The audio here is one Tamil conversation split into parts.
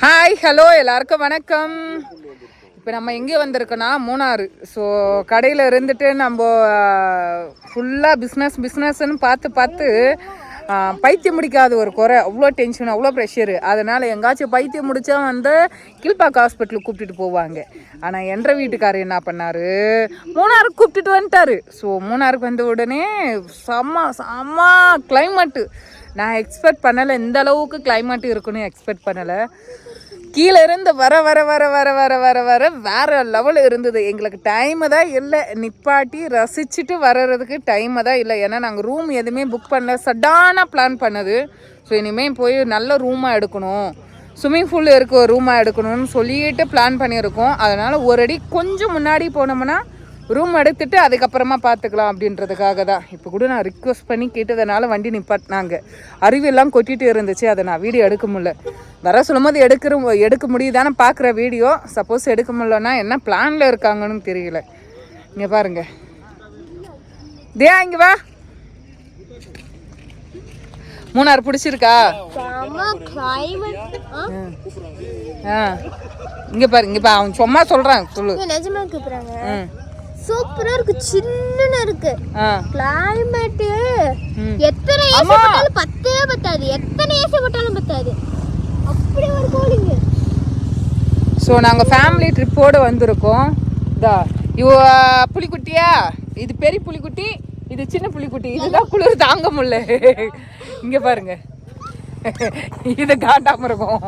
ஹாய் ஹலோ எல்லாருக்கும் வணக்கம். இப்போ நம்ம எங்கே வந்திருக்கோன்னா மூணாறு. ஸோ கடையில் இருந்துட்டு நம்ம ஃபுல்லாக பிஸ்னஸ்ன்னு பார்த்து பைத்தியம் முடிக்காத ஒரு குறை. அவ்வளோ டென்ஷன், அவ்வளோ ப்ரெஷரு. அதனால் எங்காச்சும் பைத்தியம் முடித்தா கீழ்பாக்கு ஹாஸ்பிட்டலுக்கு கூப்பிட்டுட்டு போவாங்க. ஆனால் என்ற வீட்டுக்காரர் என்ன பண்ணார், மூணாருக்கு கூப்பிட்டுட்டு வந்துட்டார். ஸோ மூணாருக்கு வந்த உடனே செம்ம கிளைமேட்டு. நான் எக்ஸ்பெக்ட் பண்ணலை, இந்த அளவுக்கு கிளைமேட்டு இருக்குன்னு எக்ஸ்பெக்ட் பண்ணலை. கீழே இருந்து வர வேறு லெவல் இருந்தது. எங்களுக்கு டைமு தான் இல்லை, நிப்பாட்டி ரசிச்சுட்டு வர்றதுக்கு டைமு தான் இல்லை. ஏன்னா நாங்கள் ரூம் எதுவுமே புக் பண்ணல, சடானாக பிளான் பண்ணது. ஸோ இனிமேல் போய் நல்ல ரூமாக எடுக்கணும், ஸ்விம்மிங் பூல் இருக்க ஒரு ரூமாக எடுக்கணும்னு சொல்லிட்டு பிளான் பண்ணியிருக்கோம். அதனால் ஒரு அடி கொஞ்சம் முன்னாடி போனோம்னா ரூம் எடுத்துகிட்டு அதுக்கப்புறமா பார்த்துக்கலாம் அப்படின்றதுக்காக தான். இப்போ கூட நான் ரிக்வெஸ்ட் பண்ணி கேட்டதுனால வண்டி நிப்பாட்டினாங்க. அருவியெல்லாம் கொட்டிகிட்டு இருந்துச்சு, அதை நான் வீடியோ எடுக்க முடியல. வர சொல்லும் போது எடுக்க முடியுதானே பார்க்குற வீடியோ. சப்போஸ் எடுக்க முடியலன்னா என்ன பிளானில் இருக்காங்கன்னு தெரியல. இங்கே பாருங்க, இங்கே வா. மூணாறு பிடிச்சிருக்கா? இங்கே பாரு, அவன் சும்மா சொல்கிறான், சொல்லு. சூப்பரா இருக்கு, சில்லுன்னு இருக்கு கிளைமேட். எத்தனை ஏசி போட்டாலும் பத்தாது, எத்தனை ஏசி போட்டாலும் பத்தாது, அப்படி ஒரு கூலிங். ஸோ நாங்கள் ஃபேமிலி ட்ரிப்போடு வந்திருக்கோம். இவ புலிக்குட்டியா, இது பெரிய புலிக்குட்டி, இது சின்ன புலிக்குட்டி. இதுதான் குளிர் தாங்க முடியல. இங்கே பாருங்க, இது காட்டாம இருக்கும்.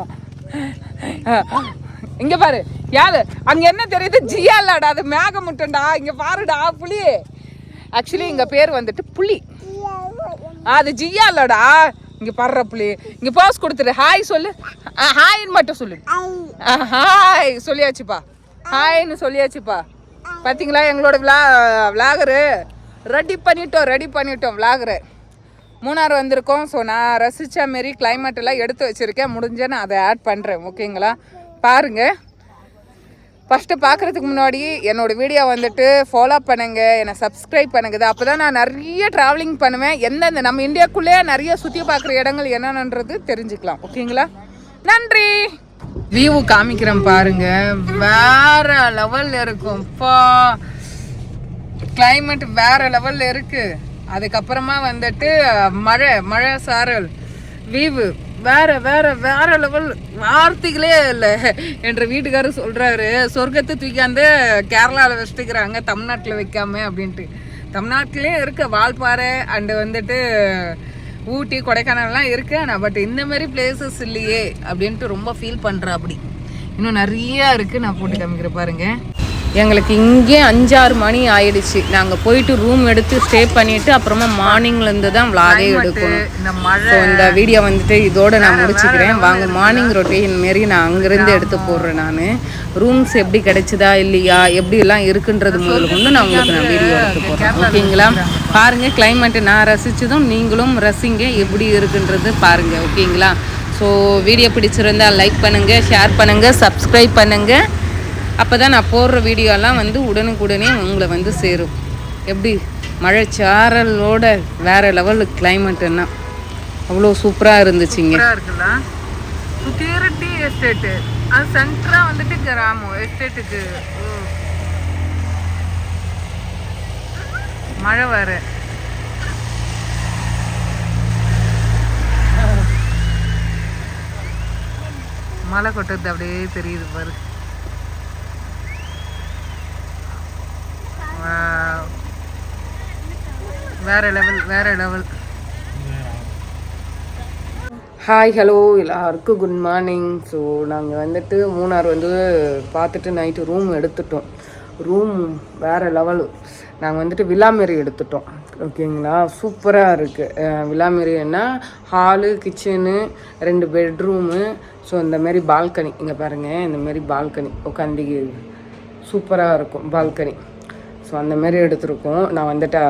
இங்க பாரு, யாரு அங்க என்ன தெரியுது? ஜியா இல்லாடா, அது மேகமுட்டண்டா. இங்க பாருடா, புலி. ஆக்சுவலி இங்க பேர் வந்துட்டு புலி, அது ஜியா இல்லடா. இங்க பாடுற புலி. இங்க போஸ் கொடுத்துரு, ஹாய் சொல்லு. ஹாய்ன்னு மட்டும் சொல்லு. ஹாய் சொல்லியாச்சுப்பா, ஹாய்ன்னு சொல்லியாச்சுப்பா. பார்த்தீங்களா, எங்களோட விளாகரு ரெடி பண்ணிட்டோம் விளாகரு. மூணாறு வந்திருக்கோம். ஸோ நான் ரசித்த மாரி கிளைமேட் எல்லாம் எடுத்து வச்சுருக்கேன். முடிஞ்ச நான் அதை ஆட் பண்ணுறேன், ஓகேங்களா? பாருங்கள். ஃபஸ்ட்டு பார்க்குறதுக்கு முன்னாடி என்னோடய வீடியோ வந்துட்டு ஃபாலோ பண்ணுங்கள், என்னை சப்ஸ்கிரைப் பண்ணுங்கள். அப்போ தான் நான் நிறைய ட்ராவலிங் பண்ணுவேன். எந்தெந்த நம்ம இந்தியாவுக்குள்ளேயே நிறைய சுற்றி பார்க்குற இடங்கள் என்னென்னன்றது தெரிஞ்சுக்கலாம், ஓகேங்களா? நன்றி. வியூ காமிக்கிறேன் பாருங்கள், வேறு லெவலில் இருக்கும். இப்போ கிளைமேட் வேறு லெவலில் இருக்குது. அதுக்கப்புறமா வந்துட்டு மழை சாரல், வியூ வேற லெவல். வார்த்தைகளே இல்லை. என்ற வீட்டுக்காரர் சொல்கிறாரு, சொர்க்கத்தை தூக்கியாந்து கேரளாவில் வச்சுட்டுக்கிறாங்க, தமிழ்நாட்டில் வைக்காம அப்படின்ட்டு. தமிழ்நாட்டிலே இருக்க வால்பாறை அண்டு வந்துட்டு ஊட்டி கொடைக்கானல்லாம் இருக்குது. ஆனால் பட் இந்த மாதிரி பிளேசஸ் இல்லையே அப்படின்ட்டு ரொம்ப ஃபீல் பண்ணுறேன். அப்படி இன்னும் நிறையா இருக்குது. நான் போட்டு காமிக்கிறேன் பாருங்கள். எங்களுக்கு இங்கே 5-6 மணி ஆயிடுச்சு. நாங்கள் போயிட்டு ரூம் எடுத்து ஸ்டே பண்ணிவிட்டு அப்புறமா மார்னிங்லேருந்து தான் விளாகே எடுக்கணும். ஸோ இந்த வீடியோ வந்துட்டு இதோடு நான் முடிச்சுக்கிறேன். வாங்க, மார்னிங் ரொட்டீன் மாரி நான் அங்கேருந்து எடுத்து போடுறேன். நான் ரூம்ஸ் எப்படி கிடைச்சிதா இல்லையா, எப்படிலாம் இருக்குன்றது முதல்ல கொண்டு நான் உங்களுக்கு வீடியோ எடுத்து போடுறேன், ஓகேங்களா? பாருங்கள், கிளைமேட்டு நான் ரசித்ததும் நீங்களும் ரசிங்க, எப்படி இருக்குன்றது பாருங்கள், ஓகேங்களா? ஸோ வீடியோ பிடிச்சிருந்தால் லைக் பண்ணுங்கள், ஷேர் பண்ணுங்கள், சப்ஸ்கிரைப் பண்ணுங்கள். அப்போ தான் நான் போடுற வீடியோலாம் உடனுக்குடனே உங்களை சேரும். எப்படி மழைச்சாரலோட வேறு லெவலுக்கு கிளைமேட்டுன்னா அவ்வளோ சூப்பராக இருந்துச்சுங்க. இருக்குல்ல, சுற்றி எஸ்டேட்டு, அது சென்டராக வந்துட்டு கிராமம் எஸ்டேட்டுக்கு. மழை வேறு. மழை கொட்டுறது அப்படியே தெரியுது பாரு. வேற லெவல். ஹாய் ஹலோ எல்லாருக்கும் குட் மார்னிங். ஸோ நாங்கள் வந்துட்டு மூணாறு பார்த்துட்டு நைட்டு ரூம் எடுத்துட்டோம். ரூம் வேறு லெவலு. நாங்கள் வந்துட்டு விலாமேரி எடுத்துட்டோம், ஓகேங்களா? சூப்பராக இருக்குது. விலாமேரின்னா ஹாலு, கிச்சனு, 2 பெட்ரூமு. ஸோ இந்தமாரி பால்கனி, இங்கே பாருங்கள், இந்தமாரி பால்கனி உட்காந்து சூப்பராக இருக்கும் பால்கனி. ஸோ அந்தமாரி எடுத்துருக்கோம். நான் வந்துட்டு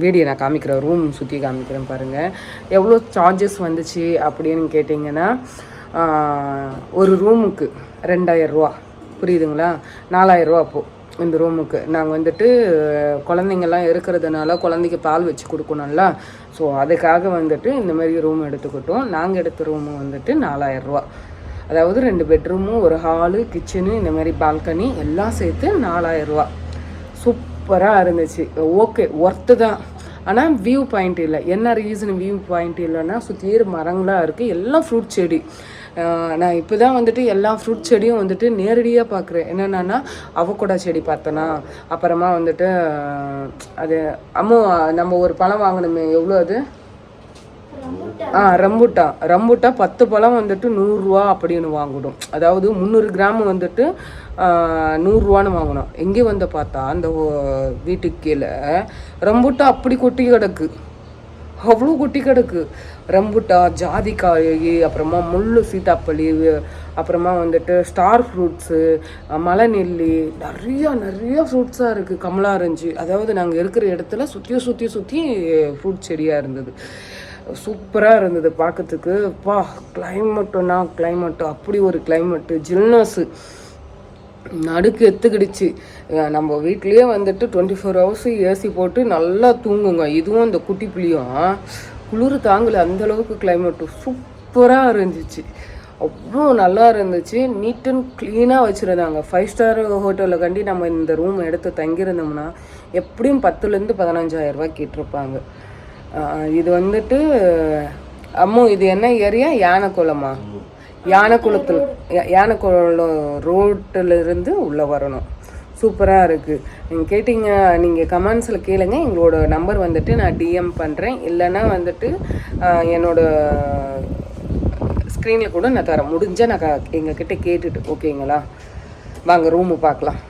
வீடியோ நான் காமிக்கிறேன், ரூம் சுற்றி காமிக்கிறேன் பாருங்கள். எவ்வளோ சார்ஜஸ் வந்துச்சு அப்படின்னு கேட்டிங்கன்னா, ஒரு ரூமுக்கு 2000 ரூபா, புரியுதுங்களா? 4000 ரூபா அப்போது இந்த ரூமுக்கு. நாங்கள் வந்துட்டு குழந்தைங்கள்லாம் இருக்கிறதுனால குழந்தைக்கு பால் வச்சு கொடுக்கணும்ல. ஸோ அதுக்காக வந்துட்டு இந்தமாரி ரூம் எடுத்துக்கிட்டோம். நாங்கள் எடுத்த ரூமு வந்துட்டு 4000 ரூபா. அதாவது 2 பெட்ரூமும் ஒரு ஹாலு கிச்சனு இந்த மாதிரி பால்கனி எல்லாம் சேர்த்து 4000 ரூபா. சூப்பராக இருந்துச்சு. ஓகே ஒர்த்து தான். ஆனால் வியூ பாயிண்ட் இல்லை. என்ன ரீசன் வியூ பாயிண்ட் இல்லைன்னா சுற்றியே மரங்களாக இருக்குது, எல்லாம் ஃப்ரூட் செடி. நான் இப்போ தான் வந்துட்டு எல்லா ஃப்ரூட் செடியும் வந்துட்டு நேரடியாக பார்க்குறேன். என்னென்னா அவகோடா செடி பார்த்தேன்னா, அப்புறமா வந்துட்டு அது நம்ம ஒரு பழம் வாங்கணுமே, எவ்வளோ அது? ரம்புட்டா 10 பழம் வந்துட்டு 100 ரூபா அப்படின்னு வாங்கணும். அதாவது 300 கிராம் வந்துட்டு 100 ரூபான்னு வாங்கணும். எங்கே வந்து பார்த்தா அந்த வீட்டுக்கு கீழே ரம்புட்டா அப்படி கொட்டி கிடக்கு, அவ்வளோ கொட்டி கிடக்கு. ரம்புட்டா, ஜாதிக்காய், அப்புறமா முள்ளு சீத்தாப்பழி, அப்புறமா வந்துட்டு ஸ்டார் ஃப்ரூட்ஸு, மலை நெல்லி, நிறைய ஃப்ரூட்ஸாக இருக்குது. கமலாரஞ்சு. அதாவது நாங்கள் இருக்கிற இடத்துல சுற்றி ஃப்ரூட் செடியாக இருந்தது. சூப்பராக இருந்தது பார்க்கறதுக்கு. கிளைமேட்டு அப்படி ஒரு கிளைமேட்டு, ஜில்னஸ்ஸு நடுக்கு எத்துக்கிடுச்சு. நம்ம வீட்லேயே வந்துட்டு 24 ஹவர்ஸ் ஏசி போட்டு நல்லா தூங்குங்க. இதுவும் அந்த குட்டி புளியும் குளிர் தாங்கலை, அந்தளவுக்கு கிளைமேட்டு சூப்பராக இருந்துச்சு. அவ்வளோ நல்லா இருந்துச்சு. நீட் அண்ட் க்ளீனாக வச்சுருந்தாங்க. 5 ஸ்டார் ஹோட்டலில் கண்டி நம்ம இந்த ரூம் எடுத்து தங்கியிருந்தோம்னா எப்படியும் 10,000 to 15,000 ரூபா கேட்டிருப்பாங்க. இது வந்துட்டு இது என்ன ஏரியா? யானைக்குளமா? யானைக்குளம் ரோட்டிலிருந்து உள்ளே வரணும். சூப்பராக இருக்குது. நீங்கள் கேட்டிங்க, நீங்கள் கமெண்ட்ஸில் கேளுங்க. எங்களோட நம்பர் வந்துட்டு நான் டிஎம் பண்ணுறேன், இல்லைன்னா வந்துட்டு என்னோட ஸ்க்ரீனில் கூட நான் தரேன். முடிஞ்சால் நான் எங்ககிட்ட கேட்டுட்டு. ஓகேங்களா? வாங்க ரூமு பார்க்கலாம்.